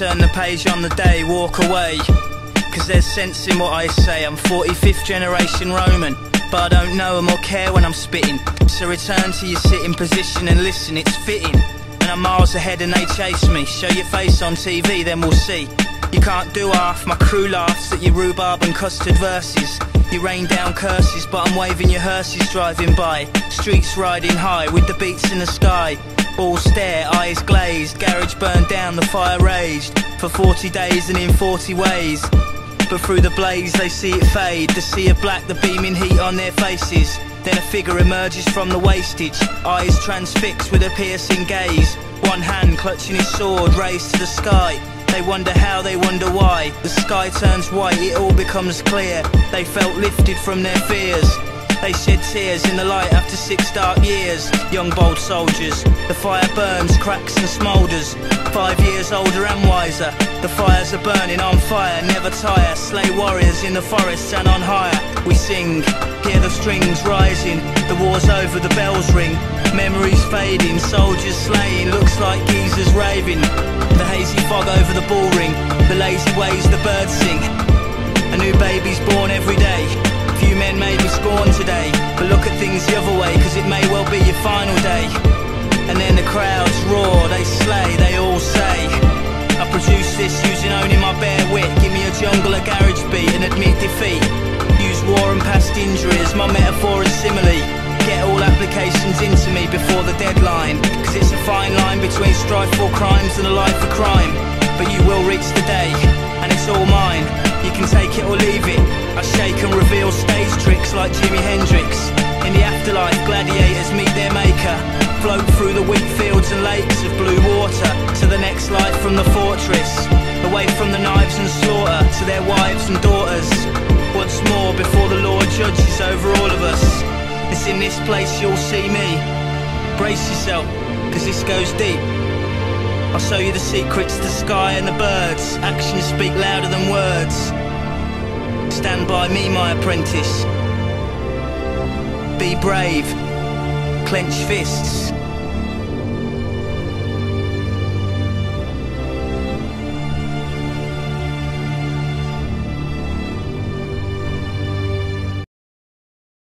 turn the page on the day, walk away. Cause there's sense in what I say. I'm 45th generation Roman, but I don't know them or care when I'm spitting. So return to your sitting position and listen, it's fitting. And I'm miles ahead and they chase me. Show your face on TV, then we'll see. You can't do half, my crew laughs at your rhubarb and custard verses. You rain down curses, but I'm waving your hearses driving by. Streets riding high with the beats in the sky. All stare, eyes glazed, garage burned down, the fire raged. For 40 days and in 40 ways. But through the blaze they see it fade. The sea of black, the beaming heat on their faces. Then a figure emerges from the wastage, eyes transfixed with a piercing gaze. One hand clutching his sword, raised to the sky. They wonder how, they wonder why. The sky turns white, it all becomes clear. They felt lifted from their fears. They shed tears in the light after 6 dark years. Young bold soldiers, the fire burns, cracks and smoulders. 5 years older and wiser, the fires are burning on fire, never tire. Slay warriors in the forests and on higher. We sing, hear the strings rising. The war's over, the bells ring. Memories fading, soldiers slain, looks like geezers raving. The hazy fog over the ball ring, the lazy ways the birds sing. A new baby's born every day. Few men may be scorned today, but look at things the other way, cause it may well be your final day. And then the crowds roar, they slay, they all say, I produce this using only my bare wit. Give me a jungle, a garage beat and admit defeat. Use war and past injuries, my metaphor is simile. Get all applications into me before the deadline, cause it's a fine line between strife for crimes and a life for crime. But you will reach the day, and it's all mine. You can take it or leave it. I shake and reveal stage tricks like Jimi Hendrix. In the afterlife, gladiators meet their maker. Float through the wheat fields and lakes of blue water to the next life from the fortress. Away from the knives and slaughter to their wives and daughters. Once more before the Lord judges over all of us. It's in this place you'll see me. Brace yourself, cause this goes deep. I'll show you the secrets, the sky and the birds. Actions speak louder than words. Stand by me, my apprentice. Be brave, clench fists.